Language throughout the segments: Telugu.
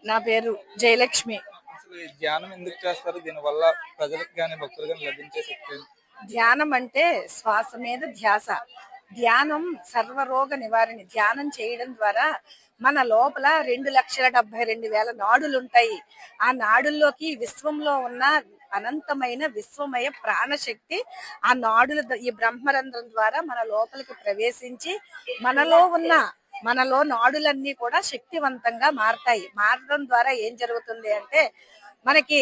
నా పేరు జయలక్ష్మి. అసలు ఈ ధ్యానం ఎందుకు చేస్తారు? దీనివల్ల ప్రజలకు గాని భక్తులు గాని లభించే శక్తి ఏంటి? ధ్యానం అంటే శ్వాస మీద ధ్యాస. ధ్యానం సర్వరోగ నివారణ. ధ్యానం చేయడం ద్వారా మన లోపల 2,72,000 నాడులు ఉంటాయి. ఆ నాడుల్లోకి విశ్వంలో ఉన్న అనంతమైన విశ్వమయ ప్రాణశక్తి ఆ నాడుల ఈ బ్రహ్మరంధ్రం ద్వారా మన లోపలికి ప్రవేశించి మనలో నాడులన్నీ కూడా శక్తివంతంగా మారతాయి. మారడం ద్వారా ఏం జరుగుతుంది అంటే మనకి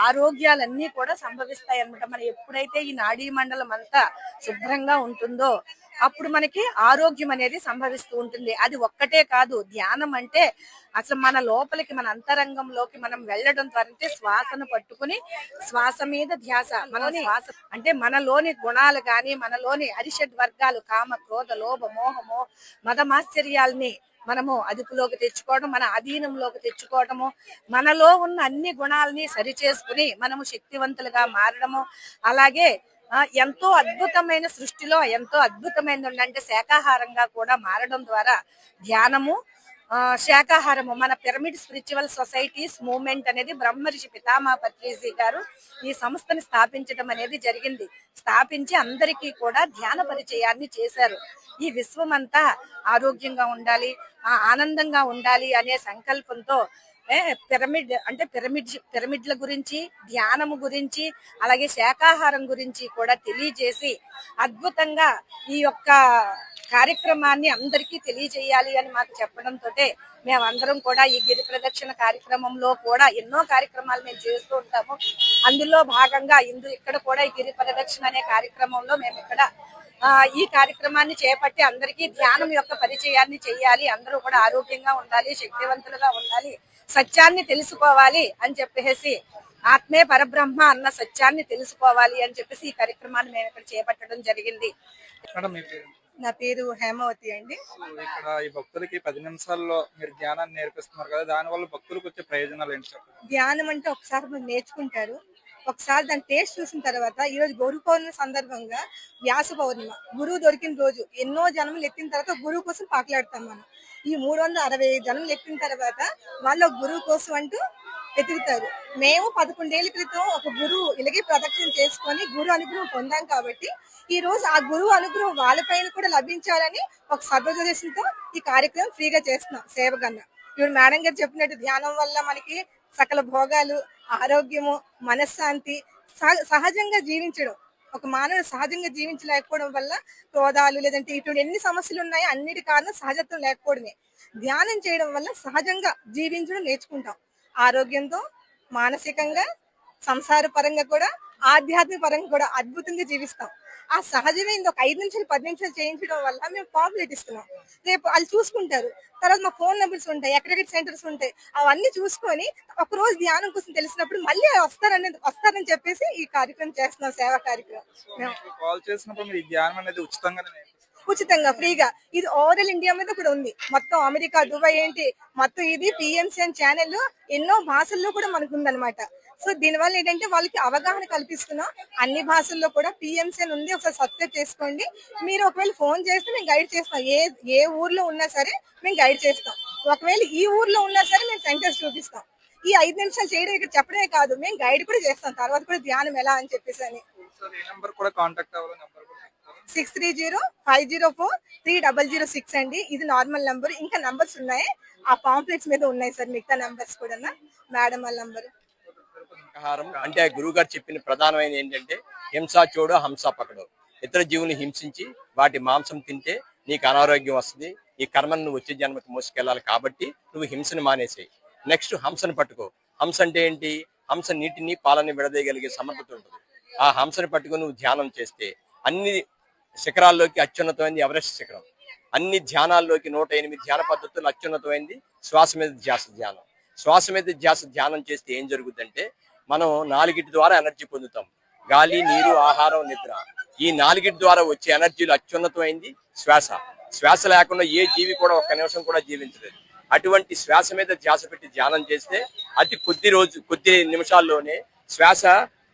ఆరోగ్యాలన్నీ కూడా సంభవిస్తాయి అన్నమాట. మనం ఎప్పుడైతే ఈ నాడీ మండలం అంతా శుభ్రంగా ఉంటుందో అప్పుడు మనకి ఆరోగ్యం అనేది సంభవిస్తూ ఉంటుంది. అది ఒక్కటే కాదు, ధ్యానం అంటే అసలు మన లోపలికి మన అంతరంగంలోకి మనం వెళ్ళడం ద్వారా అంటే శ్వాసను పట్టుకుని శ్వాస మీద ధ్యాస. శ్వాస అంటే మనలోని గుణాలు గాని మనలోని అరిషడ్ వర్గాలు కామ క్రోధ లోభ మోహము మదమాశ్చర్యాల్ని మనము అదుపులోకి తెచ్చుకోవడం, మన అధీనంలోకి తెచ్చుకోవడము, మనలో ఉన్న అన్ని గుణాలని సరిచేసుకుని మనము శక్తివంతులుగా మారడము. అలాగే ఎంతో అద్భుతమైన సృష్టిలో ఎంతో అద్భుతమైనది అంటే శాకాహారంగా కూడా మారడం ద్వారా ధ్యానము శాకాహారము మన పిరమిడ్ స్పిరిచువల్ సొసైటీస్ మూవ్మెంట్ అనేది బ్రహ్మర్షి పితామహ పత్రిజీ గారు ఈ సంస్థని స్థాపించడం అనేది జరిగింది. స్థాపించి అందరికీ కూడా ధ్యాన పరిచయాన్ని చేశారు. ఈ విశ్వం అంతా ఆరోగ్యంగా ఉండాలి, ఆనందంగా ఉండాలి అనే సంకల్పంతో పిరమిడ్ల గురించి ధ్యానము గురించి అలాగే శాకాహారం గురించి కూడా తెలియజేసి అద్భుతంగా ఈ యొక్క కార్యక్రమాన్ని అందరికీ తెలియజేయాలి అని మాకు చెప్పడంతో మేమందరం కూడా ఈ గిరి ప్రదక్షిణ కార్యక్రమంలో కూడా ఎన్నో కార్యక్రమాలు మేము చేస్తూ ఉంటాము. అందులో భాగంగా ఇక్కడ కూడా ఈ గిరి ప్రదక్షిణ అనే కార్యక్రమంలో మేము ఇక్కడ ఈ కార్యక్రమాన్ని చేపట్టి అందరికీ ధ్యానం యొక్క పరిచయాన్ని చేయాలి, అందరూ కూడా ఆరోగ్యంగా ఉండాలి, శక్తివంతులుగా ఉండాలి, సత్యాన్ని తెలుసుకోవాలి అని చెప్పేసి ఆత్మే పరబ్రహ్మ అన్న సత్యాన్ని తెలుసుకోవాలి అని చెప్పేసి ఈ కార్యక్రమాన్ని మేము ఇక్కడ చేపట్టడం జరిగింది. నా పేరు హేమవతి అండి. ఇక్కడ ఈ భక్తులకి 10 నిమిషాల్లో మీరు ధ్యానాన్ని నేర్పిస్తున్నారు కదా, దాని వల్ల భక్తులకు వచ్చే ప్రయోజనాలు ఏంటి చెప్పండి? ధ్యానం అంటే ఒకసారి మీరు నేర్చుకుంటారు, ఒకసారి దాని టేస్ట్ చూసిన తర్వాత ఈ రోజు గురు పౌర్ణమి సందర్భంగా వ్యాస పౌర్ణిమ గురువు దొరికిన రోజు ఎన్నో జన్మలు ఎత్తిన తర్వాత గురువు కోసం పాకులాడతాం మనం. ఈ 360 జన్మలు ఎత్తిన తర్వాత వాళ్ళు గురువు కోసం అంటూ వెతుకుతారు. మేము 11 ఏళ్ల క్రితం ఒక గురువు ఇలాగే ప్రదక్షిణ చేసుకొని గురు అనుగ్రహం పొందాం కాబట్టి ఈ రోజు ఆ గురువు అనుగ్రహం వాళ్ళపైన కూడా లభించాలని ఒక సదుద్దేశంతో ఈ కార్యక్రమం ఫ్రీగా చేస్తున్నాం సేవకన్నా. ఇప్పుడు మేడం గారు చెప్పినట్టు ధ్యానం వల్ల మనకి సకల భోగాలు, ఆరోగ్యము, మనశ్శాంతి, సహజంగా జీవించడం. ఒక మానవుడు సహజంగా జీవించలేకపోవడం వల్ల క్రోధాలు లేదంటే ఇటువంటి ఎన్ని సమస్యలు ఉన్నాయో అన్నిటి కారణం సహజత్వం లేకపోవడమే. ధ్యానం చేయడం వల్ల సహజంగా జీవించడం నేర్చుకుంటాం. ఆరోగ్యంతో, మానసికంగా, సంసార పరంగా కూడా, ఆధ్యాత్మిక పరంగా కూడా అద్భుతంగా జీవిస్తాం. ఆ సహజమైంది ఒక 5 నిమిషాలు 10 నిమిషాలు చేయించడం వల్ల మేము పాంప్లెట్ ఇస్తున్నాం. రేపు వాళ్ళు చూసుకుంటారు. తర్వాత మా ఫోన్ నెంబర్స్ ఉంటాయి, ఎక్కడెక్కడ సెంటర్స్ ఉంటాయి, అవన్నీ చూసుకొని ఒక రోజు ధ్యానం కోసం తెలిసినప్పుడు మళ్ళీ వస్తారని చెప్పేసి ఈ కార్యక్రమం చేస్తున్నాం, సేవా కార్యక్రమం. ఉచితంగా ఫ్రీగా ఇది ఓవరాల్ ఇండియా మీద కూడా ఉంది. మొత్తం అమెరికా, దుబాయ్ ఏంటి మొత్తం ఇది పిఎంసిఎన్ ఛానల్ ఎన్నో భాషల్లో కూడా మనకు ఉందన్నమాట. సో దీనివల్ల ఏంటంటే వాళ్ళకి అవగాహన కల్పిస్తున్నాం. అన్ని భాషల్లో కూడా పిఎంసిఎన్ ఉంది, ఒకసారి సబ్స్క్రైబ్ చేసుకోండి. మీరు ఒకవేళ ఫోన్ చేస్తే మేము గైడ్ చేస్తాం. ఏ ఊర్లో ఉన్నా సరే మేము గైడ్ చేస్తాం. ఒకవేళ ఈ ఊర్లో ఉన్నా సరే మేము సెంటర్స్ చూపిస్తాం. ఈ 5 నిమిషాలు చేయడం ఇక్కడ చెప్పడమే కాదు, మేము గైడ్ కూడా చేస్తాం తర్వాత కూడా ధ్యానం ఎలా అని చెప్పేసి అని. 6305043006 అండి, ఇది నార్మల్ నంబర్. ఇంకా నంబర్స్ ఉన్నాయి, ఆ పాంప్లెట్స్ మీద ఉన్నాయి సార్ మిగతా నంబర్స్ కూడా. మేడం వాళ్ళ నంబర్ అంటే గురువు గారు చెప్పిన ప్రధానమైన ఏంటంటే హింస చూడు హంస పకడు. ఇతర జీవుని హింసించి వాటి మాంసం తింటే నీకు అనారోగ్యం వస్తుంది, ఈ కర్మను నువ్వు వచ్చే జన్మకి మోసుకెళ్ళాలి. కాబట్టి నువ్వు హింసను మానేసేయి. నెక్స్ట్ హంసను పట్టుకో. హంస అంటే ఏంటి? హంస నీటిని పాలని విడదీయగలిగే సమర్థత ఉంటుంది. ఆ హంసను పట్టుకొని నువ్వు ధ్యానం చేస్తే అన్ని శిఖరాల్లోకి అత్యున్నతమైంది ఎవరెస్ట్ శిఖరం. అన్ని ధ్యానాల్లోకి 108 ధ్యాన పద్ధతులు అత్యున్నతమైంది శ్వాస మీద ధ్యాస ధ్యానం. శ్వాస మీద ధ్యాస ధ్యానం చేస్తే ఏం జరుగుతుందంటే మనం 4 ద్వారా ఎనర్జీ పొందుతాం. గాలి, నీరు, ఆహారం, నిద్ర. ఈ 4 ద్వారా వచ్చే ఎనర్జీలు అత్యున్నతమైంది శ్వాస. శ్వాస లేకుండా ఏ జీవి కూడా ఒక్క నిమిషం కూడా జీవించలేదు. అటువంటి శ్వాస మీద ధ్యాస పెట్టి ధ్యానం చేస్తే అతి కొద్ది నిమిషాల్లోనే శ్వాస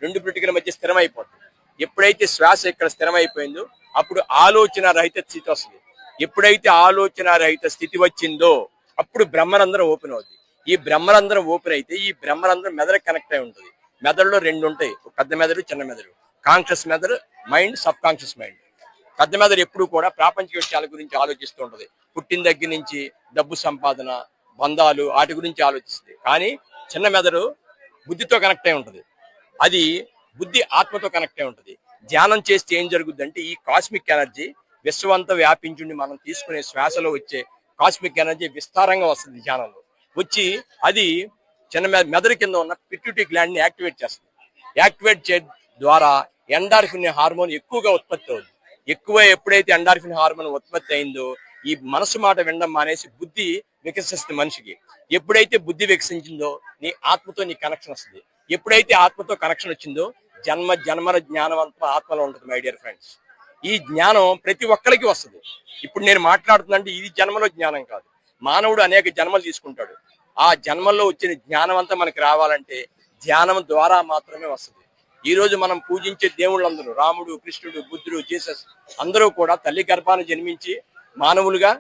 2 పుటికల మధ్య స్థిరమైపోతుంది. ఎప్పుడైతే శ్వాస ఇక్కడ స్థిరమైపోయిందో అప్పుడు ఆలోచన రహిత స్థితి వస్తుంది. ఎప్పుడైతే ఆలోచన రహిత స్థితి వచ్చిందో అప్పుడు బ్రహ్మరంధ్రం ఓపెన్ అవుతుంది. ఈ బ్రహ్మరంధ్రం ఓపెన్ అయితే ఈ బ్రహ్మరంధ్రం మెదడుకి కనెక్ట్ అయి ఉంటుంది. మెదడులో రెండు ఉంటాయి, పెద్ద మెదడు చిన్న మెదడు. కాన్షియస్ మెదడు మైండ్, సబ్ కాన్షియస్ మైండ్. పెద్ద మెదడు ఎప్పుడు కూడా ప్రాపంచిక విషయాల గురించి ఆలోచిస్తూ ఉంటది. పుట్టిన దగ్గర నుంచి డబ్బు సంపాదన, బంధాలు, వాటి గురించి ఆలోచిస్తుంది. కానీ చిన్న మెదడు బుద్ధితో కనెక్ట్ అయి ఉంటది. అది బుద్ధి ఆత్మతో కనెక్ట్ అయి ఉంటది. ధ్యానం చేస్తే ఏం జరుగుతుందంటే ఈ కాస్మిక్ ఎనర్జీ విశ్వమంతా వ్యాపించుండి మనం తీసుకునే శ్వాసలో వచ్చే కాస్మిక్ ఎనర్జీ విస్తారంగా వస్తుంది ధ్యానంలో వచ్చి. అది చిన్న మెదడు కింద ఉన్న పిట్యూటరీ గ్లాండ్ ని యాక్టివేట్ చేస్తుంది. యాక్టివేట్ చే ద్వారా ఎండార్ఫిన్ హార్మోన్ ఎక్కువగా ఉత్పత్తి అవుతుంది. ఎక్కువ ఎప్పుడైతే ఎండార్ఫిన్ హార్మోన్ ఉత్పత్తి అయిందో ఈ మనసు మాట వినడం మానేసి బుద్ధి వికసిస్తుంది మనిషికి. ఎప్పుడైతే బుద్ధి వికసించిందో నీ ఆత్మతో నీ కనెక్షన్ వస్తుంది. ఎప్పుడైతే ఆత్మతో కనెక్షన్ వచ్చిందో జన్మ జన్మల జ్ఞానం అంతా ఆత్మలో ఉంటుంది. మై డియర్ ఫ్రెండ్స్, ఈ జ్ఞానం ప్రతి ఒక్కరికి వస్తుంది. ఇప్పుడు నేను మాట్లాడుతుందంటే ఇది జన్మలో జ్ఞానం కాదు. మానవుడు అనేక జన్మలు తీసుకుంటాడు. ఆ జన్మల్లో వచ్చిన జ్ఞానం అంతా మనకి రావాలంటే ధ్యానం ద్వారా మాత్రమే వస్తుంది. ఈ రోజు మనం పూజించే దేవుళ్ళందరూ రాముడు, కృష్ణుడు, బుద్ధుడు, జీసస్ అందరూ కూడా తల్లి గర్భాన్ని జన్మించి మానవులుగా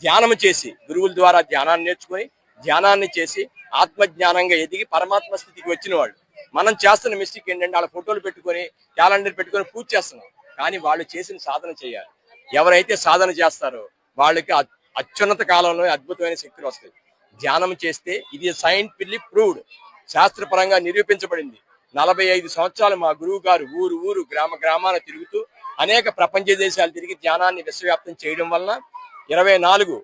ధ్యానం చేసి గురువుల ద్వారా ధ్యానాన్ని నేర్చుకుని ధ్యానాన్ని చేసి ఆత్మజ్ఞానంగా ఎదిగి పరమాత్మ స్థితికి వచ్చిన వాళ్ళు. మనం చేస్తున్న మిస్టేక్ ఏంటంటే వాళ్ళ ఫోటోలు పెట్టుకొని క్యాలెండర్ పెట్టుకొని పూజ చేస్తున్నాం. కానీ వాళ్ళు చేసిన సాధన చేయాలి. ఎవరైతే సాధన చేస్తారో వాళ్ళకి అత్యున్నత కాలంలో అద్భుతమైన శక్తులు వస్తాయి. ధ్యానం చేస్తే ఇది సైంటిఫిక్లీ ప్రూవ్డ్, శాస్త్రపరంగా నిరూపించబడింది. 45 సంవత్సరాలు మా గురువు గారు ఊరు ఊరు గ్రామ గ్రామాన తిరుగుతూ అనేక ప్రపంచ దేశాలు తిరిగి ధ్యానాన్ని విశ్వవ్యాప్తం చేయడం వలన 24